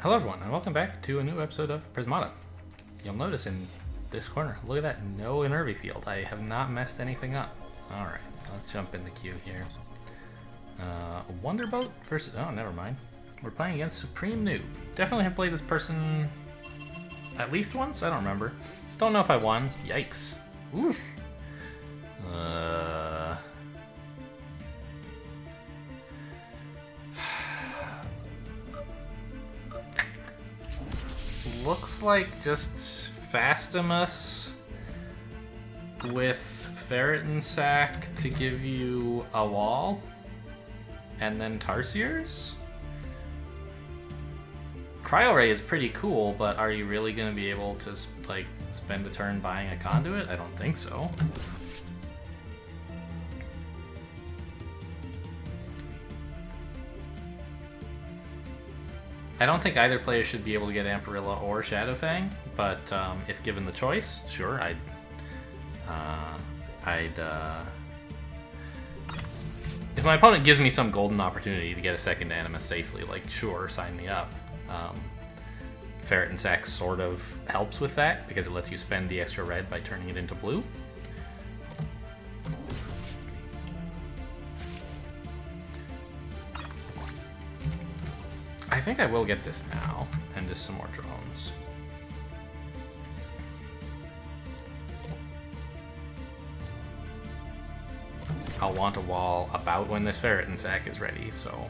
Hello everyone, and welcome back to a new episode of Prismata. You'll notice in this corner, look at that, no Enervy field. I have not messed anything up. Alright, let's jump in the queue here. Wonderboat versus... oh, never mind. We're playing against Supreme Noob. Definitely have played this person at least once? I don't remember. Don't know if I won. Yikes. Oof. Looks like just Fastimus with Ferret and Sack to give you a wall, and then Tarsiers? Cryo Ray is pretty cool, but are you really going to be able to like spend a turn buying a conduit? I don't think so. I don't think either player should be able to get Amparilla or Shadowfang, but if given the choice, sure, if my opponent gives me some golden opportunity to get a second Animus safely, like, sure, sign me up. Ferret and Sack sort of helps with that, because it lets you spend the extra red by turning it into blue. I think I will get this now, and just some more drones. I'll want a wall about when this Ferret and Sack is ready, so...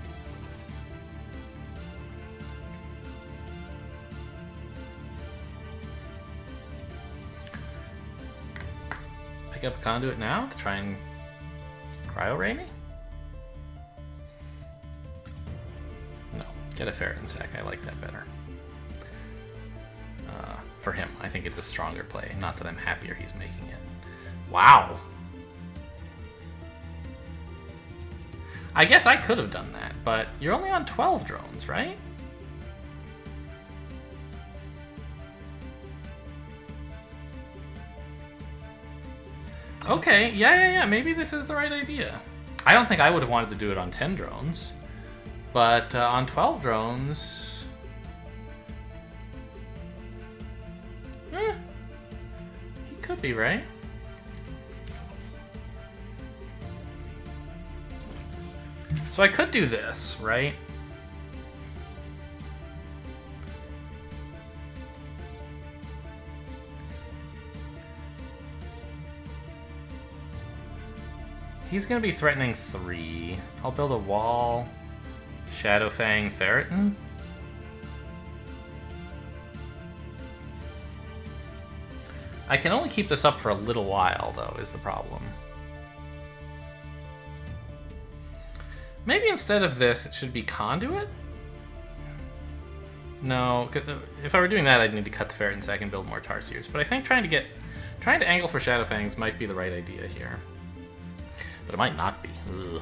pick up a conduit now to try and Cryo Ray me? Get a Ferret and Sack, I like that better. For him, I think it's a stronger play. Not that I'm happier he's making it. Wow! I guess I could have done that, but you're only on 12 drones, right? Okay, yeah, maybe this is the right idea. I don't think I would have wanted to do it on 10 drones. But on 12 drones... he could be right. So I could do this, right? He's gonna be threatening 3. I'll build a wall. Shadowfang Ferretin? I can only keep this up for a little while, though, is the problem. Maybe instead of this, it should be Conduit? No, if I were doing that, I'd need to cut the Ferret and Sack and build more Tarsiers. But I think trying to angle for Shadowfangs might be the right idea here. But it might not be. Ugh.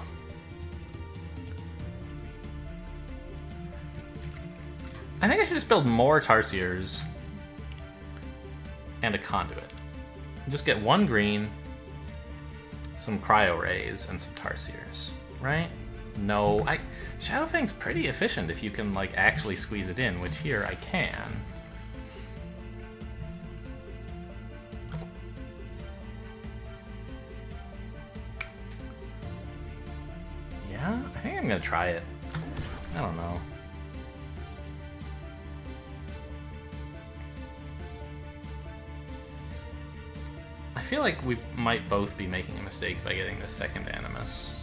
I think I should just build more Tarsiers and a conduit. Just get 1 green, some Cryo Rays, and some Tarsiers, right? No, Shadowfang's pretty efficient if you can like actually squeeze it in, which here I can. Yeah, I think I'm gonna try it. I don't know. I feel like we might both be making a mistake by getting this second Animus.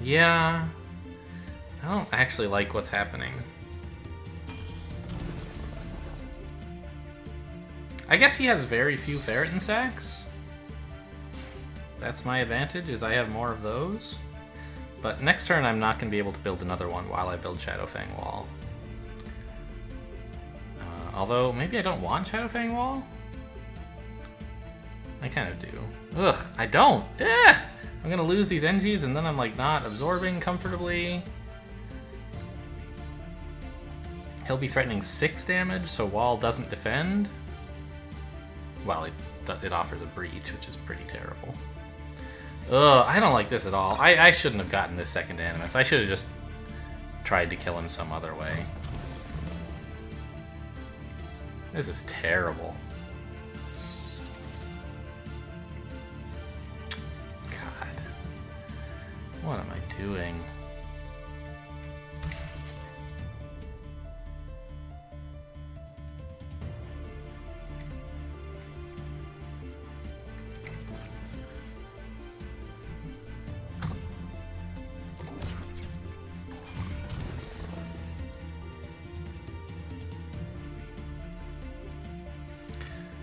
Yeah, I don't actually like what's happening. I guess he has very few Ferret and Sacks. That's my advantage, is I have more of those. But next turn I'm not going to be able to build another one while I build Shadowfang Wall. Although, maybe I don't want Shadowfang Wall? I kind of do. Ugh, I don't! Ugh! I'm gonna lose these NGs and then I'm like not absorbing comfortably. He'll be threatening 6 damage, so Wall doesn't defend. Well, it offers a breach, which is pretty terrible. Ugh, I don't like this at all. I shouldn't have gotten this second Animus. I should have just tried to kill him some other way. This is terrible. God. What am I doing?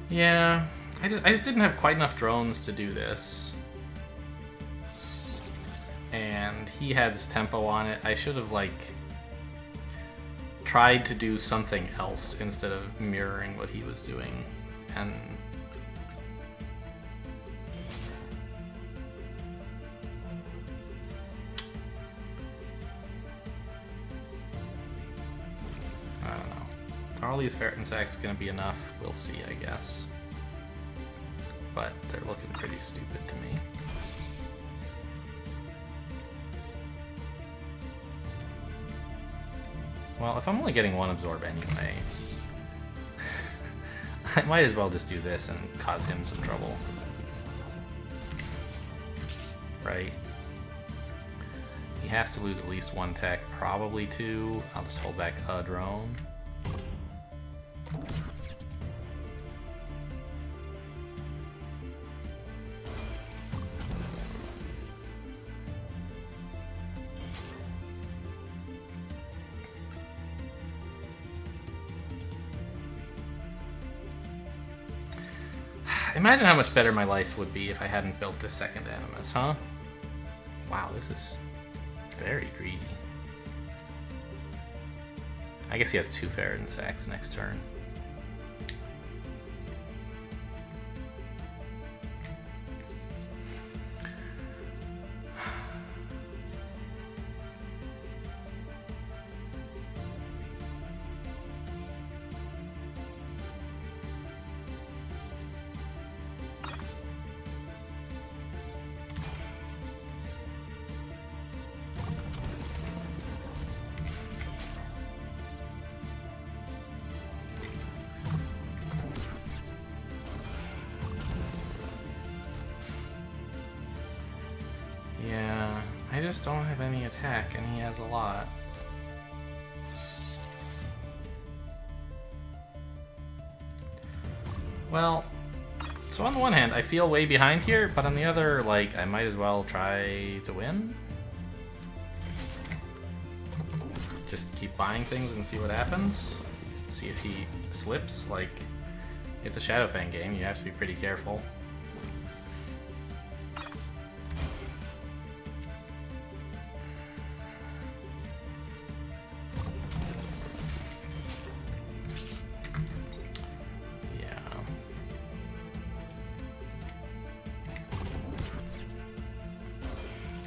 Yeah, I just didn't have quite enough drones to do this. And he has tempo on it. I should have, like, tried to do something else instead of mirroring what he was doing. And... I don't know. Are all these Ferret and Sacks gonna be enough? We'll see, I guess. But they're looking pretty stupid to me. Well, if I'm only getting 1 absorb anyway, I might as well just do this and cause him some trouble. Right? He has to lose at least 1 tech, probably 2. I'll just hold back a drone. Imagine how much better my life would be if I hadn't built this second Animus, huh? Wow, this is very greedy. I guess he has 2 Ferret and Sacks next turn. Yeah, I just don't have any attack, and he has a lot. Well, so on the one hand, I feel way behind here, but on the other, like, I might as well try to win. Just keep buying things and see what happens. See if he slips. Like, it's a Shadowfang game, you have to be pretty careful.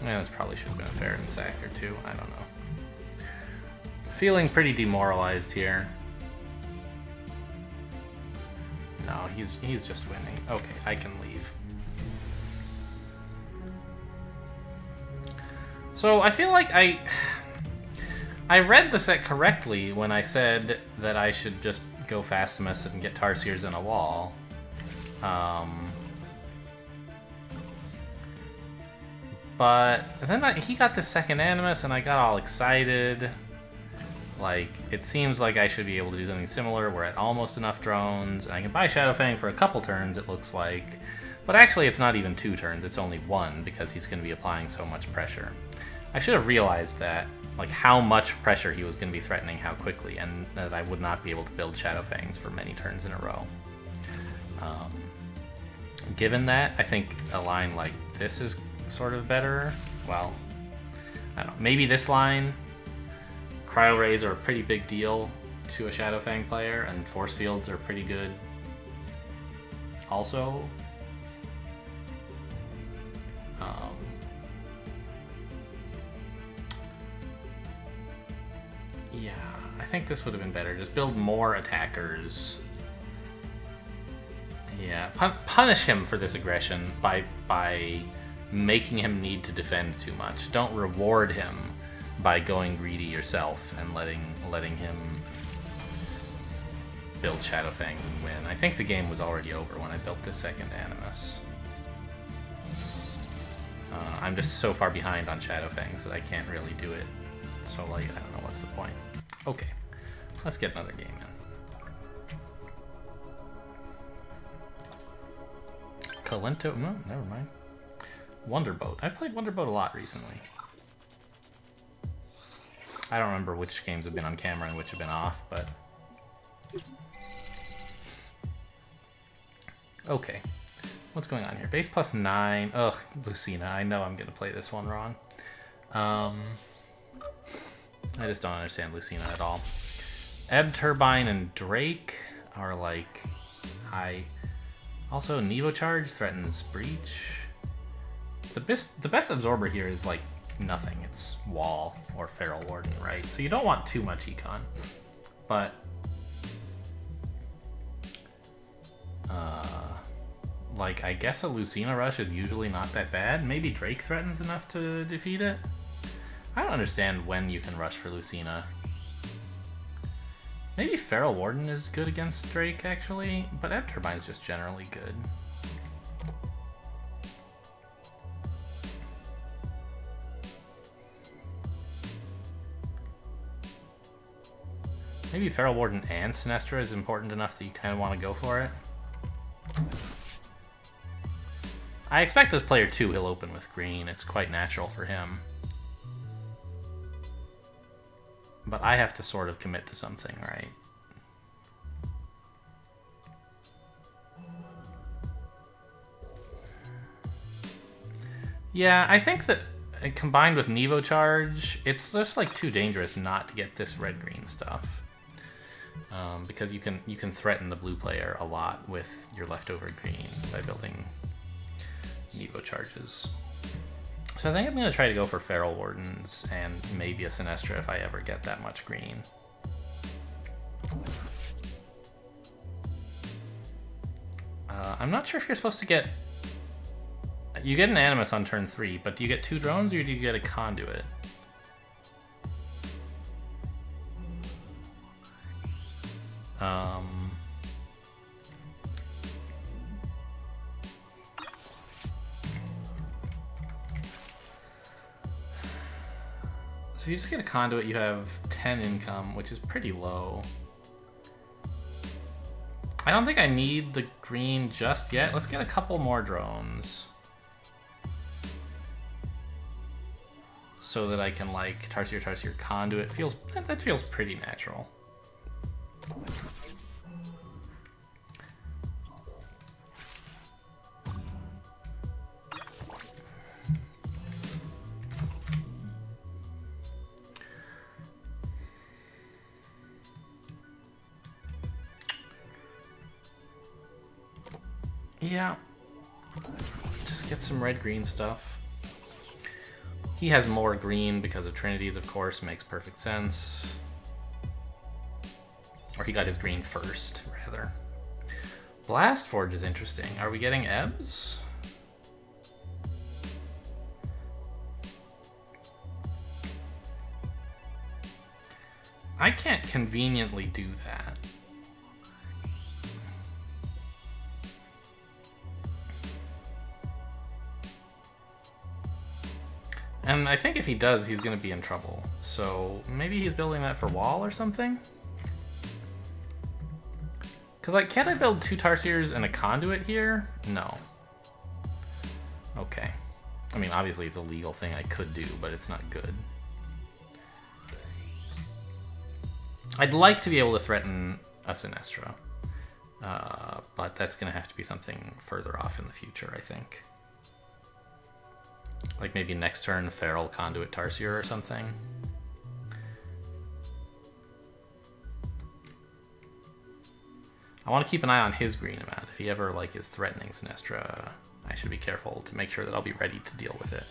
Yeah, this probably should have been a Ferret and Sack or 2. I don't know. Feeling pretty demoralized here. No, he's just winning. Okay, I can leave. So I feel like I read the set correctly when I said that I should just go Fastimus and get Tarsiers in a wall. But then he got the second Animus and I got all excited. Like, it seems like I should be able to do something similar. We're at almost enough drones. And I can buy Shadowfang for a couple turns, it looks like. But actually, it's not even 2 turns. It's only 1 because he's going to be applying so much pressure. I should have realized that, like, how much pressure he was going to be threatening how quickly, and that I would not be able to build Shadowfangs for many turns in a row. Given that, I think a line like this is sort of better. Well, I don't know. Maybe this line. Cryo Rays are a pretty big deal. to a Shadowfang player, and force fields are pretty good also. Yeah, I think this would have been better. Just build more attackers. Yeah, punish him for this aggression by making him need to defend too much. Don't reward him by going greedy yourself and letting him build Shadowfangs and win. I think the game was already over when I built this second Animus. I'm just so far behind on Shadowfangs that I can't really do it. So, like, I don't know what's the point. Okay, let's get another game in. Colento, no, never mind. Wonderboat. I've played Wonderboat a lot recently. I don't remember which games have been on camera and which have been off, but... Okay. What's going on here? Base plus 9. Ugh, Lucina. I know I'm gonna play this one wrong. I just don't understand Lucina at all. Ebb Turbine and Drake are like high. Also, Nevo Charge threatens Breach. The best absorber here is like nothing. It's Wall or Feral Warden, right? So you don't want too much econ. But like, I guess a Lucina rush is usually not that bad. Maybe Drake threatens enough to defeat it. I don't understand when you can rush for Lucina. Maybe Feral Warden is good against Drake, actually, but Ebb Turbine is just generally good. Maybe Feral Warden and Sinestra is important enough that you kind of want to go for it. I expect as player 2 he'll open with green. It's quite natural for him. But I have to sort of commit to something, right? Yeah, I think that combined with Nevo Charge, it's just like too dangerous not to get this red-green stuff. Because you can threaten the blue player a lot with your leftover green by building Nevo Charges. So I think I'm going to try to go for Feral Wardens and maybe a Sinestra if I ever get that much green. I'm not sure if you're supposed to get... You get an Animus on turn 3, but do you get 2 drones or do you get a Conduit? So if you just get a Conduit, you have 10 income, which is pretty low. I don't think I need the green just yet. Let's get a couple more drones. So that I can, like, Tarsier, Conduit. That feels pretty natural. Yeah. Just get some red-green stuff. He has more green because of Trinities, of course. Makes perfect sense. Or he got his green first, rather. Blast Forge is interesting. Are we getting Ebbs? I can't conveniently do that. And I think if he does, he's going to be in trouble. So maybe he's building that for Wall or something? Because, like, can't I build 2 Tarsiers and a Conduit here? No. Okay. I mean, obviously it's a legal thing I could do, but it's not good. I'd like to be able to threaten a Sinestra. But that's going to have to be something further off in the future, I think. Like maybe next turn, Feral, Conduit, Tarsier or something. I want to keep an eye on his green amount. If he ever like is threatening Sinestra, I should be careful to make sure that I'll be ready to deal with it.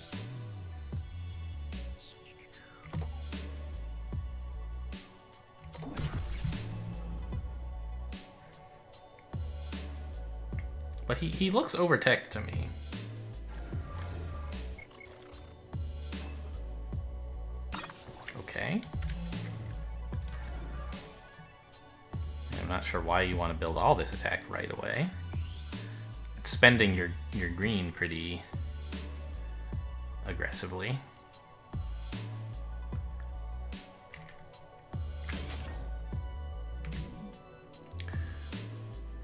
But he looks over-teched to me. Okay. I'm not sure why you want to build all this attack right away. It's spending your green pretty aggressively.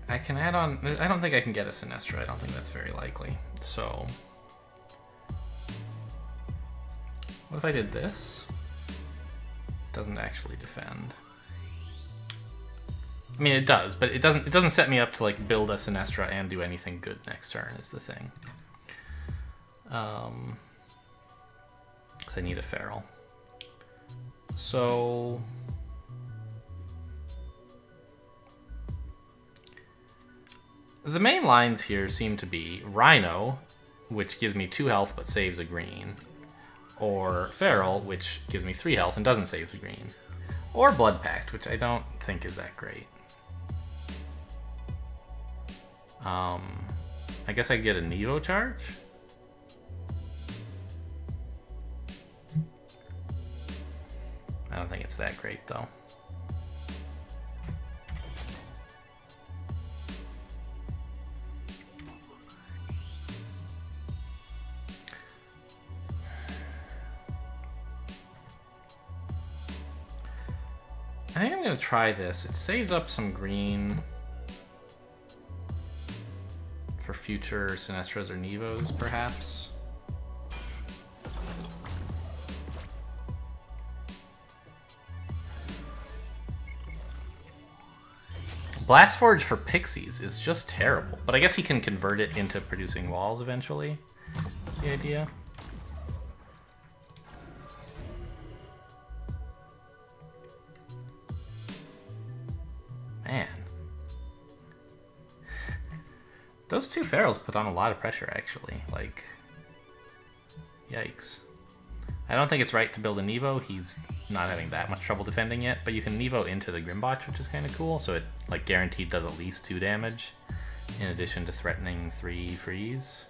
I can add on... I don't think I can get a Sinestra. I don't think that's very likely. So... what if I did this? Doesn't actually defend. I mean, it does, but it doesn't set me up to like build a Sinestra and do anything good next turn is the thing. So I need a Feral. So... the main lines here seem to be Rhino, which gives me 2 health but saves a green, or Feral, which gives me 3 health and doesn't save the green, or Blood Pact, which I don't think is that great. I guess I get a Nevo charge? I don't think it's that great, though. I think I'm going to try this. It saves up some green for future Sinestras or Nevos, perhaps. Blast Forge for Pixies is just terrible, but I guess he can convert it into producing walls eventually. That's the idea. Man. Those 2 Ferals put on a lot of pressure, actually. Like, yikes. I don't think it's right to build a Nevo. He's not having that much trouble defending yet, but you can Nevo into the Grimbotch, which is kind of cool, so it, like, guaranteed does at least 2 damage, in addition to threatening 3 freeze.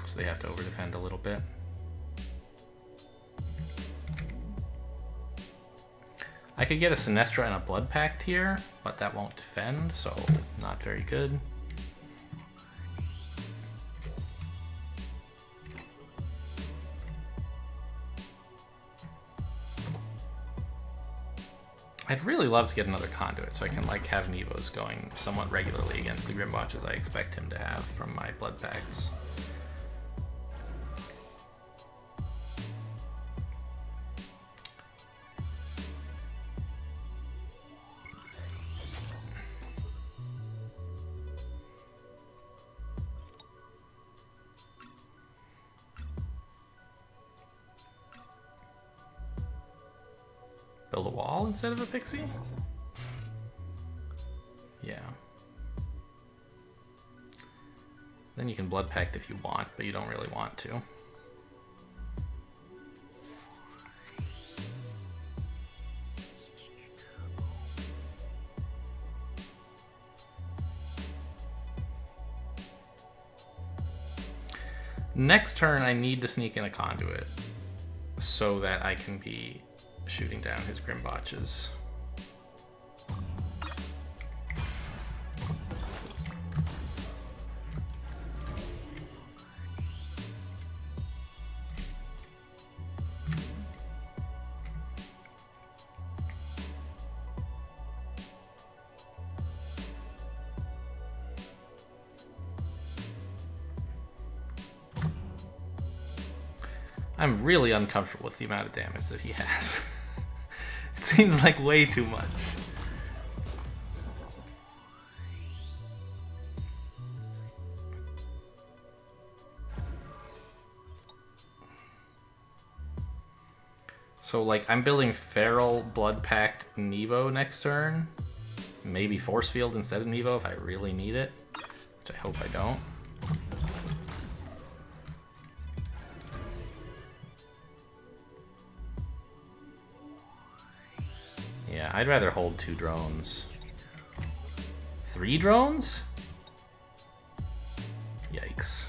So they have to over-defend a little bit. I could get a Sinestra and a Blood Pact here, but that won't defend, so not very good. I'd really love to get another Conduit so I can like have Nevos going somewhat regularly against the Grimbotches I expect him to have from my Blood Pacts. Build a wall instead of a Pixie? Yeah. Then you can Blood Pact if you want, but you don't really want to. Next turn, I need to sneak in a Conduit so that I can be shooting down his Grimbotches. I'm really uncomfortable with the amount of damage that he has. It seems like way too much. So, like, I'm building Feral Blood Pact Nevo next turn. Maybe Force Field instead of Nevo if I really need it. Which I hope I don't. Yeah, I'd rather hold 2 drones. 3 drones? Yikes.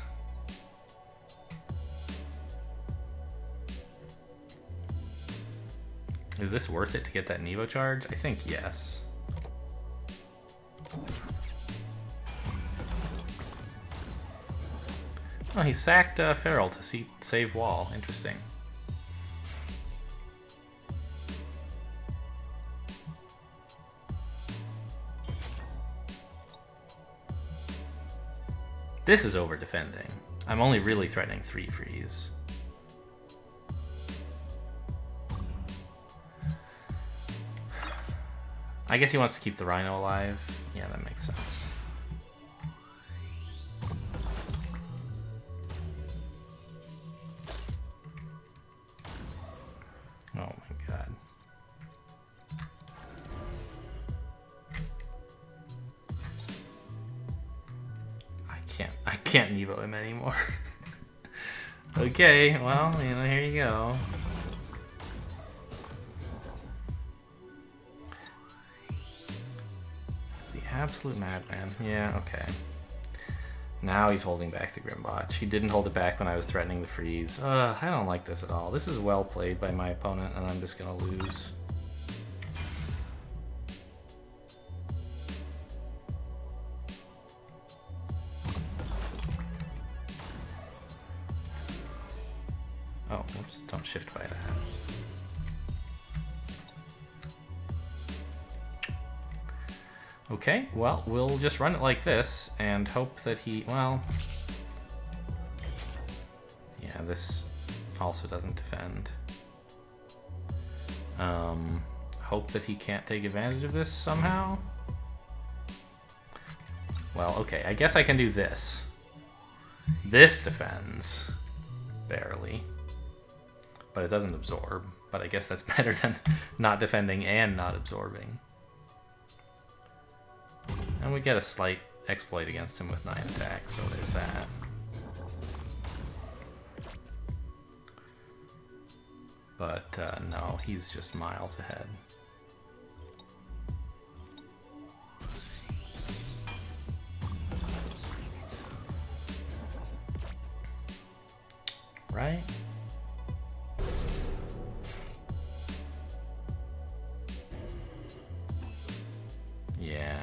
Is this worth it to get that Nevo charge? I think yes. Oh, he sacked Feral to save wall. Interesting. This is over defending. I'm only really threatening 3 freeze. I guess he wants to keep the Rhino alive. Yeah, that makes sense. Oh my god. I can't Nevo him anymore. Okay, well, you know, here you go. The absolute madman. Yeah, okay. Now he's holding back the Grimbotch. He didn't hold it back when I was threatening the freeze. I don't like this at all. This is well played by my opponent, and I'm just gonna lose. Oh, whoops, don't shift by that. Okay, well, we'll just run it like this and hope that he, well... Yeah, this also doesn't defend. Hope that he can't take advantage of this somehow? Well, okay, I guess I can do this. This defends. Barely. But it doesn't absorb. But I guess that's better than not defending and not absorbing. And we get a slight exploit against him with 9 attack, so there's that. But no, he's just miles ahead. Right? Yeah.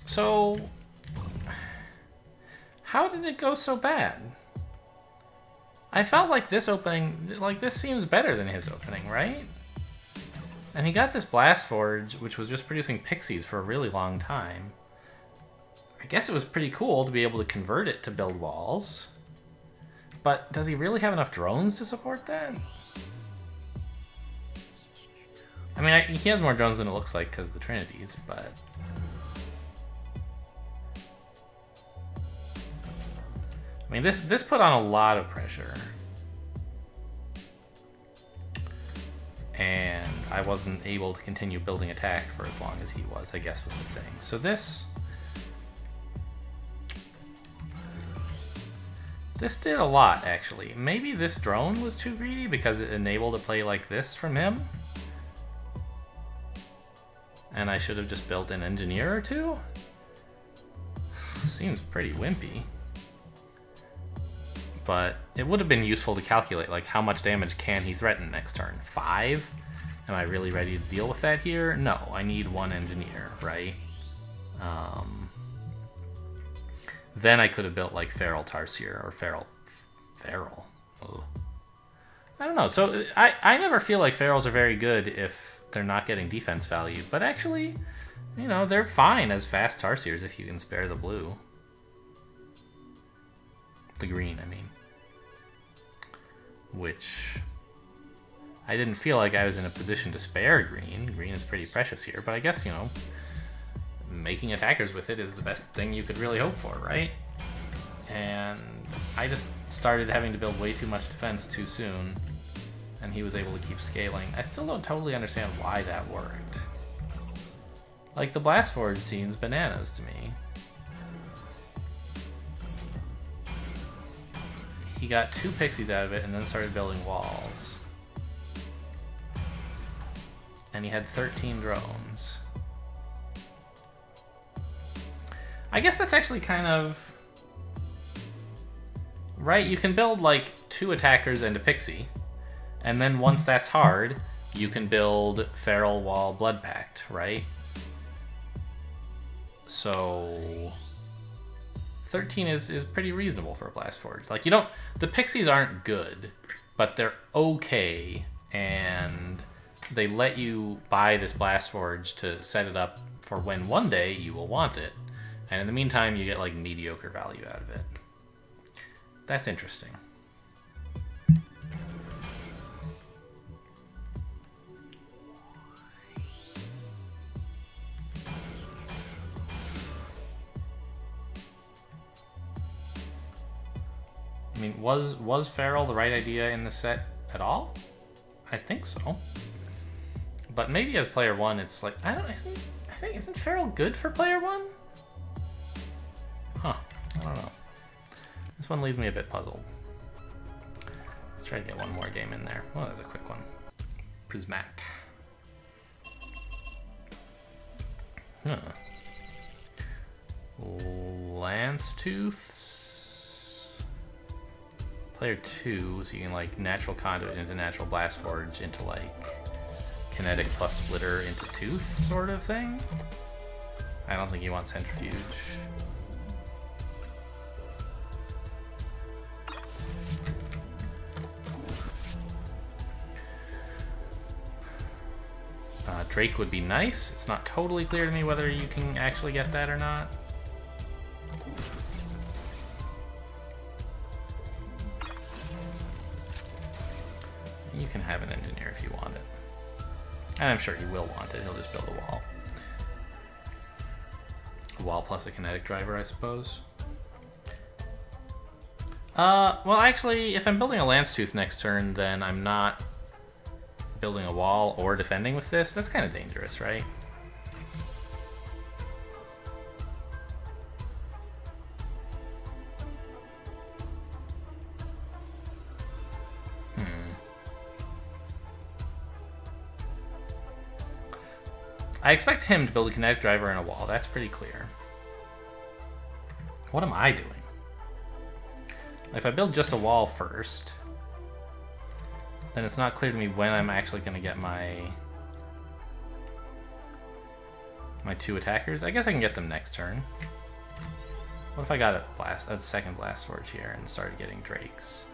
So, how did it go so bad? I felt like this opening, like this seems better than his opening, right? And he got this Blast Forge, which was just producing pixies for a really long time. I guess it was pretty cool to be able to convert it to build walls. But does he really have enough drones to support that? I mean, he has more drones than it looks like because of the Trinities, but... I mean, this put on a lot of pressure. And I wasn't able to continue building attack for as long as he was, I guess was the thing. So this did a lot, actually. Maybe this drone was too greedy because it enabled a play like this from him. And I should have just built an engineer or two? Seems pretty wimpy. But it would have been useful to calculate, like, how much damage can he threaten next turn? 5? Am I really ready to deal with that here? No, I need 1 engineer, right? Then I could have built, like, Feral Tarsier, or Feral. Ugh. I don't know. So I never feel like Ferals are very good if they're not getting defense value. But actually, you know, they're fine as fast Tarsiers if you can spare the blue. The green, I mean. Which I didn't feel like I was in a position to spare green. Green is pretty precious here, but I guess, you know, making attackers with it is the best thing you could really hope for, right? And I just started having to build way too much defense too soon, and he was able to keep scaling. I still don't totally understand why that worked. Like, the Blast Forge seems bananas to me. He got 2 pixies out of it and then started building walls. And he had 13 drones. I guess that's actually kind of... Right, you can build like 2 attackers and a pixie. And then once that's hard, you can build Feral Wall Blood Pact, right? So 13 is pretty reasonable for a Blast Forge. Like, you don't, the pixies aren't good, but they're okay, and they let you buy this Blast Forge to set it up for when one day you will want it. And in the meantime, you get like mediocre value out of it. That's interesting. I mean, was Feral the right idea in the set at all? I think so. But maybe as player 1, it's like, isn't Feral good for player 1? Huh, I don't know. This one leaves me a bit puzzled. Let's try to get one more game in there. Oh, that's a quick one. Prismata. Huh. Lance Tooths. Player 2, so you can like natural conduit into natural blast forge into like kinetic plus splitter into tooth sort of thing. I don't think you want centrifuge. Drake would be nice. It's not totally clear to me whether you can actually get that or not. You can have an engineer if you want it. And I'm sure he will want it. He'll just build a wall. A wall plus a kinetic driver, I suppose. Well, actually, if I'm building a Lance Tooth next turn, then I'm not building a wall or defending with this. That's kind of dangerous, right? I expect him to build a kinetic driver and a wall. That's pretty clear. What am I doing? If I build just a wall first, then it's not clear to me when I'm actually going to get my 2 attackers. I guess I can get them next turn. What if I got a second blast forge here and started getting drakes?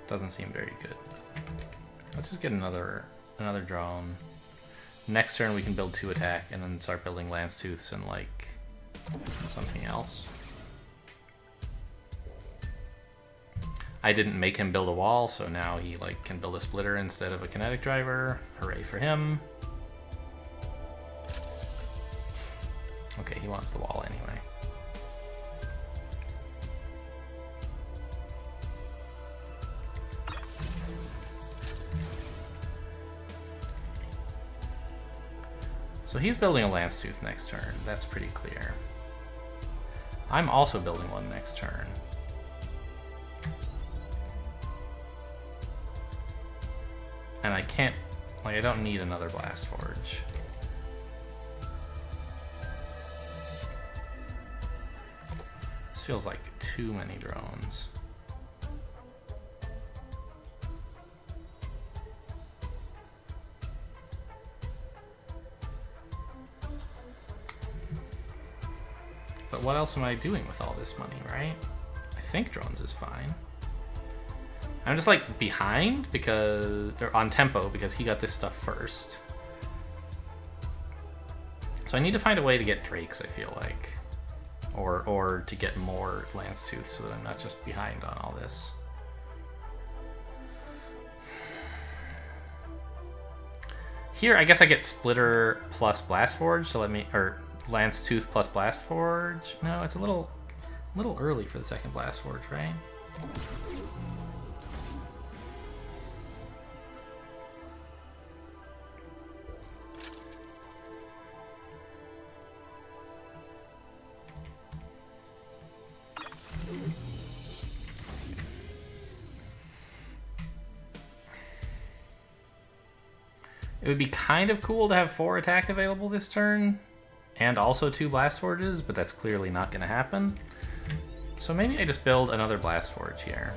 Doesn't seem very good. Let's just get another drone. Next turn we can build 2 attack and then start building Lance Tooths and like something else. I didn't make him build a wall, so now he like can build a splitter instead of a kinetic driver. Hooray for him. Okay, he wants the wall anyway. So he's building a Lance Tooth next turn. That's pretty clear. I'm also building one next turn. And I can't, like, I don't need another blast forge. This feels like too many drones. But what else am I doing with all this money, right? I think drones is fine. I'm just like behind because they're on tempo because he got this stuff first. So I need to find a way to get drakes, I feel like. Or to get more Lance Tooths so that I'm not just behind on all this. Here, I guess I get Splitter plus Blast Forge to let me, or Lance Tooth plus Blast Forge. No, it's a little early for the second Blast Forge, right? It would be kind of cool to have 4 attack available this turn, and also 2 Blast Forges, but that's clearly not going to happen. So maybe I just build another Blast Forge here.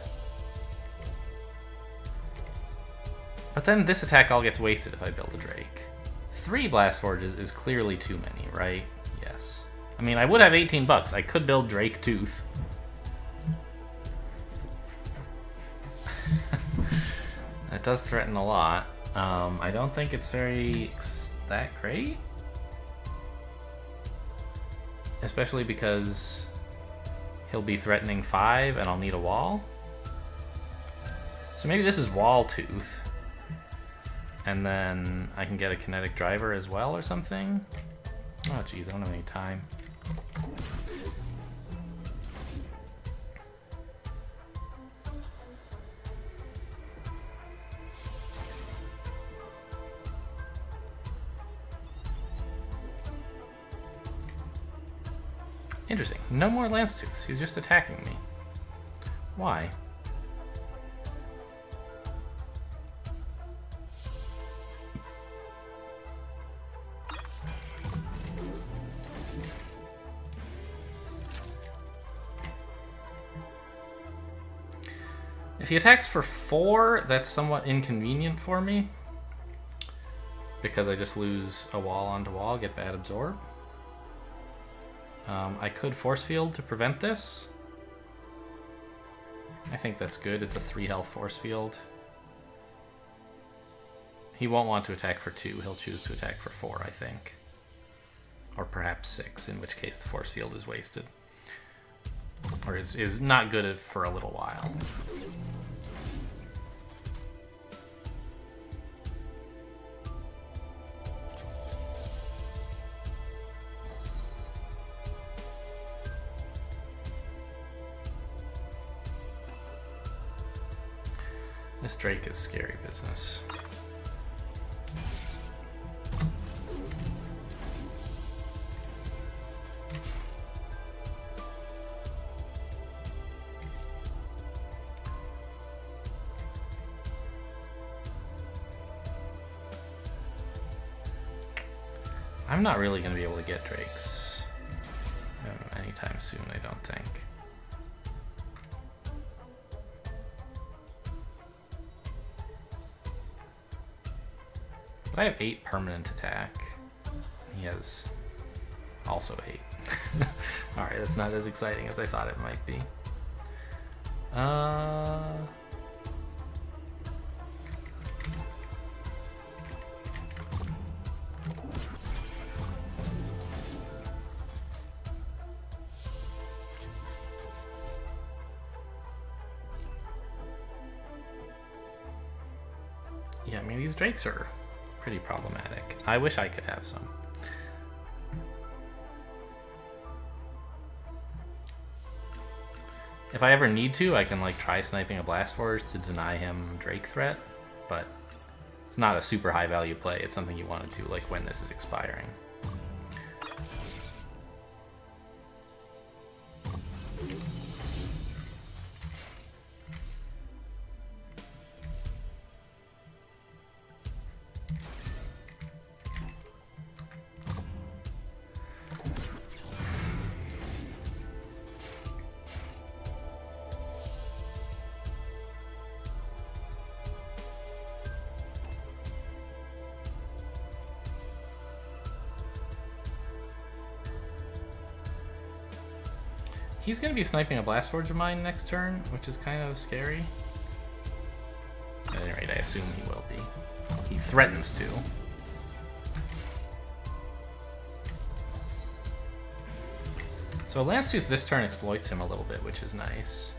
But then this attack all gets wasted if I build a Drake. 3 Blast Forges is clearly too many, right? Yes. I mean, I would have 18 bucks. I could build Drake Tooth. It does threaten a lot. I don't think it's that great. Especially because he'll be threatening 5 and I'll need a wall. So maybe this is Wall Tooth. And then I can get a kinetic driver as well or something. Oh geez, I don't have any time. Interesting. No more Lance Tooths. He's just attacking me. Why? If he attacks for 4, that's somewhat inconvenient for me. Because I just lose a wall onto wall, get bad absorb. I could Force Field to prevent this. I think that's good. It's a 3 health Force Field. He won't want to attack for 2. He'll choose to attack for 4, I think. Or perhaps 6, in which case the Force Field is wasted. Or is not good for a little while. This Drake is scary business. I'm not really going to be able to get Drakes anytime soon, I don't think. But I have 8 permanent attack. He has also 8. Alright, that's not as exciting as I thought it might be. Yeah, I mean, these Drakes are pretty problematic. I wish I could have some. If I ever need to, I can like try sniping a Blast Forge to deny him Drake threat, but it's not a super high value play. It's something you want to do like when this is expiring. He's going to be sniping a Blast Forge of mine next turn, which is kind of scary. At any rate, I assume he will be. He threatens to. So Lance Tooth this turn exploits him a little bit, which is nice.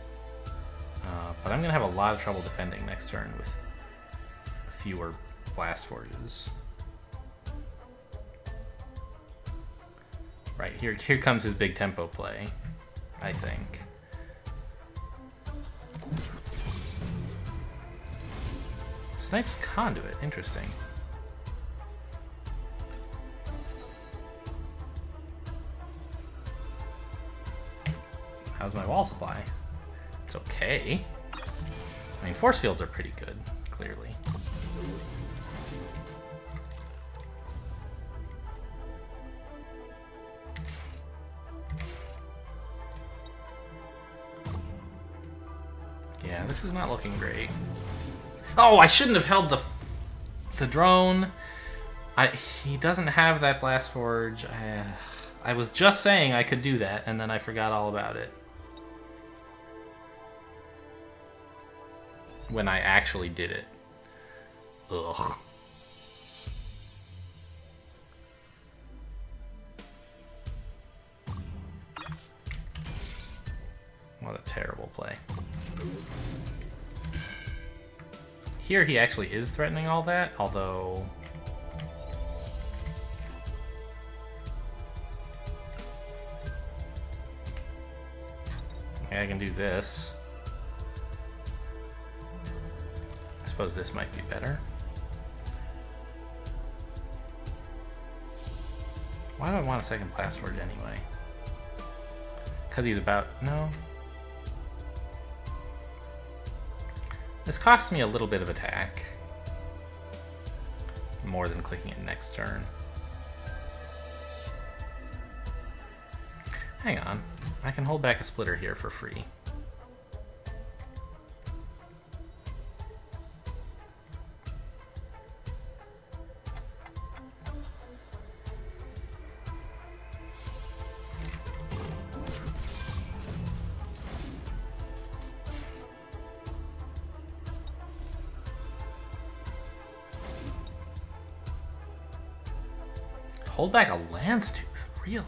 But I'm going to have a lot of trouble defending next turn with fewer Blast Forges. Right, here comes his big tempo play, I think. Snipes Conduit, interesting. How's my wall supply? It's okay. I mean, force fields are pretty good, clearly. Yeah, this is not looking great. Oh, I shouldn't have held the drone. He doesn't have that blast forge. I was just saying I could do that, and then I forgot all about it. When I actually did it. Ugh. What a terrible play. Here he actually is threatening all that, although... I can do this. I suppose this might be better. Why do I want a second blast forge anyway? Because he's about... No. This costs me a little bit of attack. More than clicking it next turn. Hang on. I can hold back a splitter here for free. Hold back a lance tooth? Really?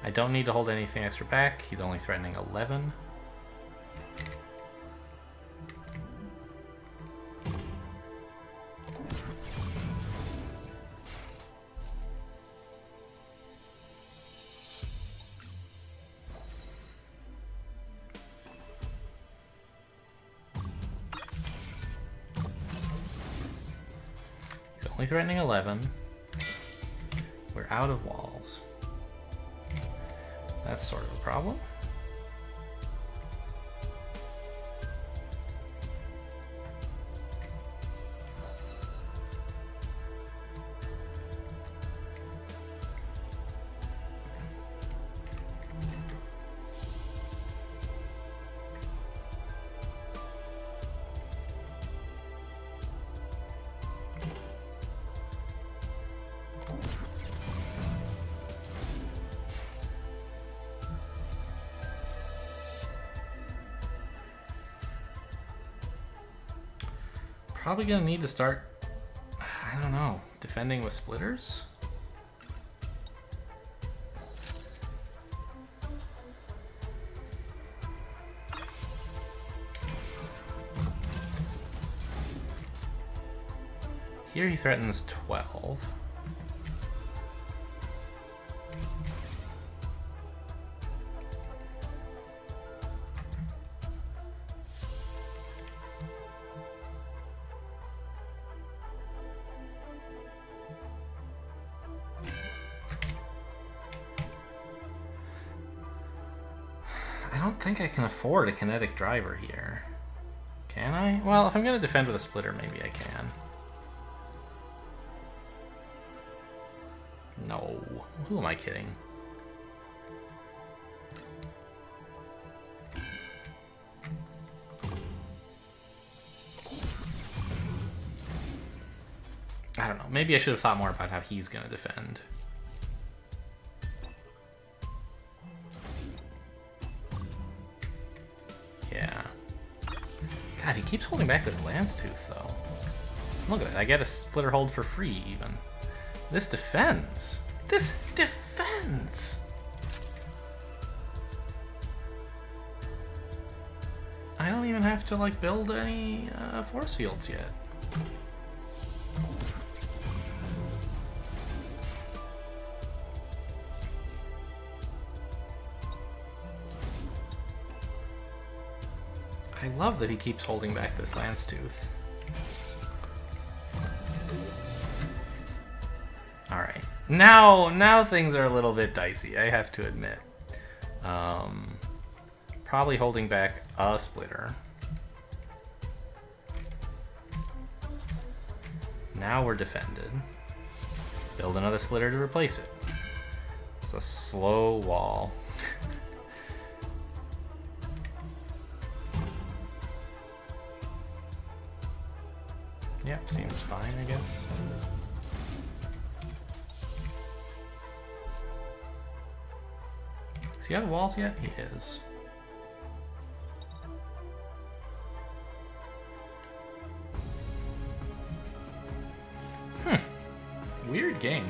I don't need to hold anything extra back. He's only threatening 11. He's only threatening 11. We're out of walls. That's sort of a problem. Probably gonna need to start, I don't know, defending with splitters? Here he threatens 12. I don't think I can afford a kinetic driver here. Can I? Well, if I'm going to defend with a splitter, maybe I can. No. Who am I kidding? I don't know. Maybe I should have thought more about how he's going to defend. Yeah. God, he keeps holding back this lance tooth, though. Look at it. I get a splitter hold for free, even. This defends. This defends! I don't even have to, like, build any force fields yet. I love that he keeps holding back this Lance Tooth. Alright. Now things are a little bit dicey, I have to admit. Probably holding back a splitter. Now we're defended. Build another splitter to replace it. It's a slow wall. Yep, seems fine, I guess. Is he out of walls yet? He is. Weird game.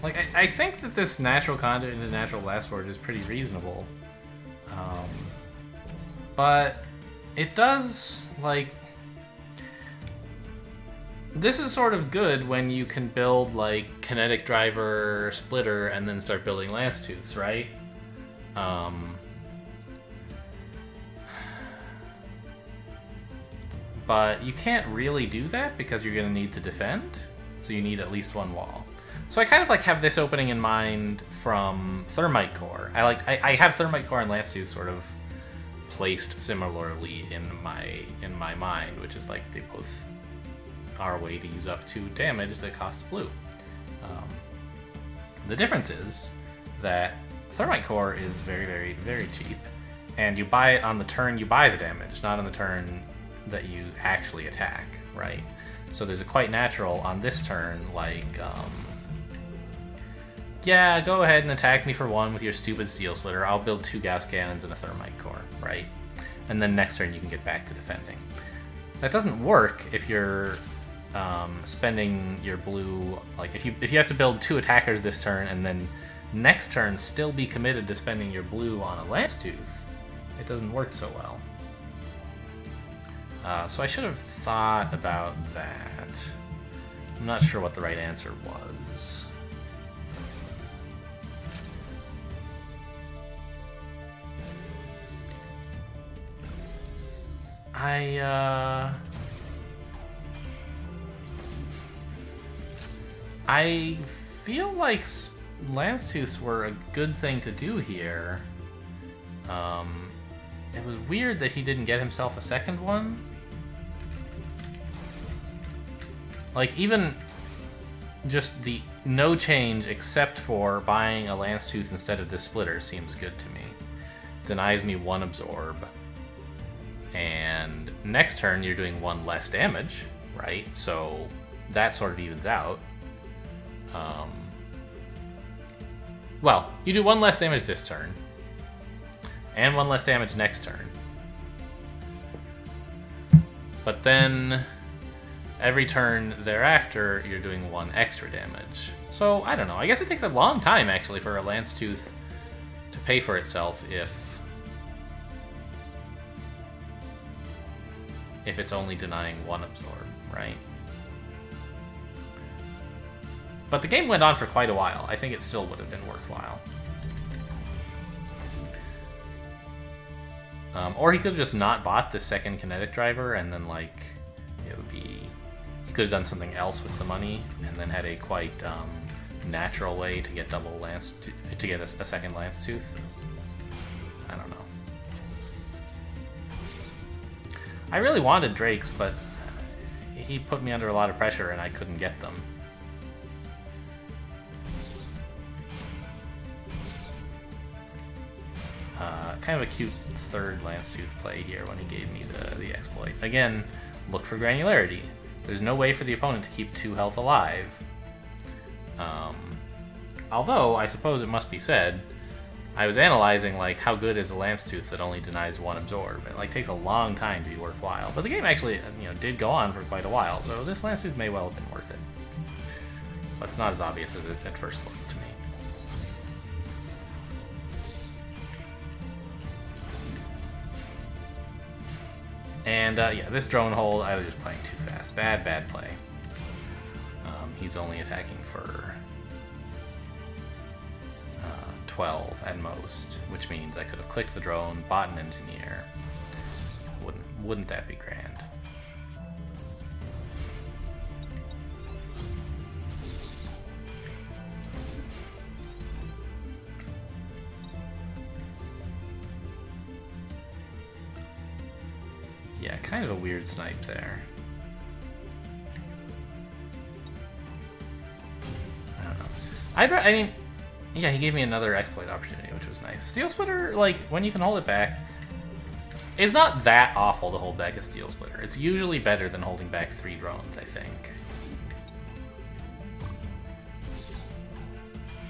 Like, I think that this natural conduit into natural blast forge is pretty reasonable. But it does, like... This is sort of good when you can build, like, kinetic driver, splitter, and then start building lance tooths, right? But you can't really do that because you're going to need to defend, so you need at least one wall. So I kind of like have this opening in mind from Thermite Core. I have Thermite Core and Lance Tooth sort of placed similarly in my mind, which is like they both are a way to use up 2 damage that costs blue. The difference is that Thermite Core is very, very, very cheap, and you buy it on the turn you buy the damage, not on the turn that you actually attack, right? So there's a quite natural on this turn, like, yeah, go ahead and attack me for 1 with your stupid Steel Splitter. I'll build 2 Gauss Cannons and a Thermite Core, right? And then next turn you can get back to defending. That doesn't work if you're spending your blue, like if you have to build 2 attackers this turn and then next turn still be committed to spending your blue on a Lance Tooth. It doesn't work so well. So I should have thought about that. I'm not sure what the right answer was. I feel like Lance Tooths were a good thing to do here. It was weird that he didn't get himself a second one. Like, even just the no change except for buying a Lance Tooth instead of this splitter seems good to me. Denies me 1 absorb. And next turn you're doing 1 less damage, right? So that sort of evens out. Well, you do 1 less damage this turn. And 1 less damage next turn. But then every turn thereafter, you're doing 1 extra damage. So, I don't know. I guess it takes a long time, actually, for a Lance Tooth to pay for itself if it's only denying 1 absorb, right? But the game went on for quite a while. I think it still would have been worthwhile. Or he could have just not bought the second kinetic driver and then, like, it would be... He could have done something else with the money and then had a quite natural way to get double Lance... to get a second Lance Tooth. I don't know. I really wanted Drakes, but he put me under a lot of pressure and I couldn't get them. Kind of a cute third Lance Tooth play here when he gave me the exploit. Again, look for granularity. There's no way for the opponent to keep 2 health alive. Although, I suppose it must be said, I was analyzing, like, how good is a Lance Tooth that only denies 1 absorb. It, like, takes a long time to be worthwhile. But the game actually, you know, did go on for quite a while, so this Lance Tooth may well have been worth it. But it's not as obvious as it at first looked to me. And, yeah, this drone hold, I was just playing too fast. Bad, bad play. He's only attacking for 12 at most, which means I could have clicked the drone, bought an engineer. Wouldn't that be grand? Yeah, kind of a weird snipe there. I don't know. I mean, yeah, he gave me another exploit opportunity, which was nice. Steel Splitter, like, when you can hold it back, it's not that awful to hold back a Steel Splitter. It's usually better than holding back 3 drones, I think.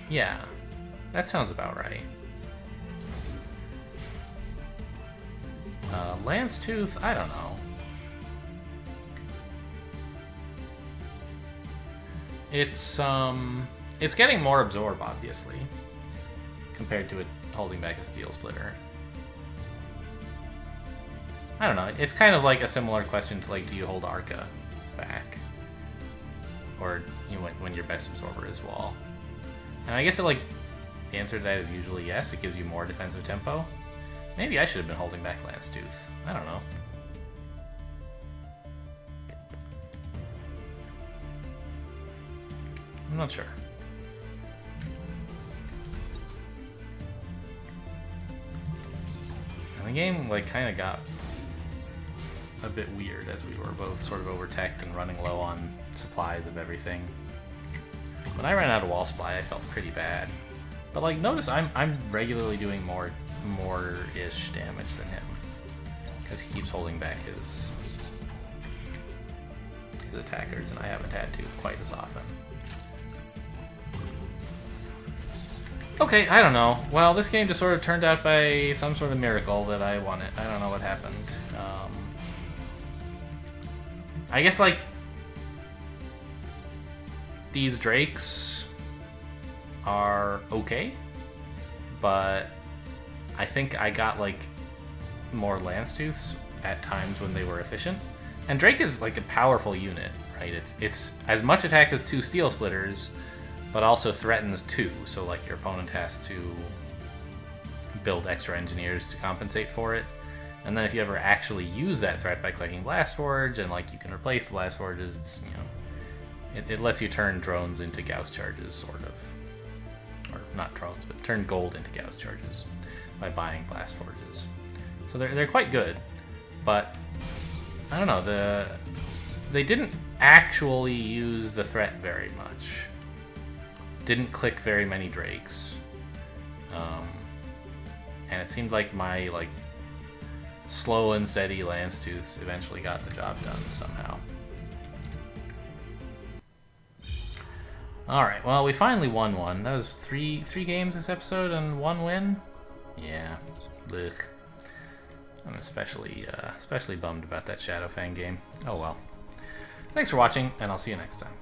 Yeah, that sounds about right. Lance Tooth, I don't know. It's getting more absorb, obviously, compared to it holding back a Steel Splitter. I don't know. It's kind of like a similar question to, like, do you hold Arca back? Or, you know, when your best absorber is wall. And I guess the answer to that is usually yes. It gives you more defensive tempo. Maybe I should have been holding back Lance Tooth. I don't know. I'm not sure. And the game, like, kind of got a bit weird as we were both sort of over-teched and running low on supplies of everything. When I ran out of wall supply, I felt pretty bad. But, like, notice I'm regularly doing more-ish damage than him, because he keeps holding back his attackers, and I haven't had to quite as often. Okay, I don't know. Well, this game just sort of turned out by some sort of miracle that I won it. I don't know what happened. I guess, like, these Drakes are okay, but I think I got, like, more Lance Tooths at times when they were efficient. And Drake is, like, a powerful unit, right? It's as much attack as 2 Steel Splitters, but also threatens 2, so, like, your opponent has to build extra engineers to compensate for it. And then if you ever actually use that threat by clicking Blast Forge, and, like, you can replace the Blast Forges, it's, you know, it lets you turn drones into Gauss charges, sort of. Or not drones, but turn gold into Gauss charges by buying Blast Forges. So they're quite good, but I don't know, they didn't actually use the threat very much. Didn't click very many Drakes. And it seemed like my, like, slow and steady Lance Tooths eventually got the job done somehow. Alright, well, we finally won one. That was three games this episode and 1 win? Yeah. Blech. I'm especially bummed about that Shadowfang game. Oh well. Thanks for watching, and I'll see you next time.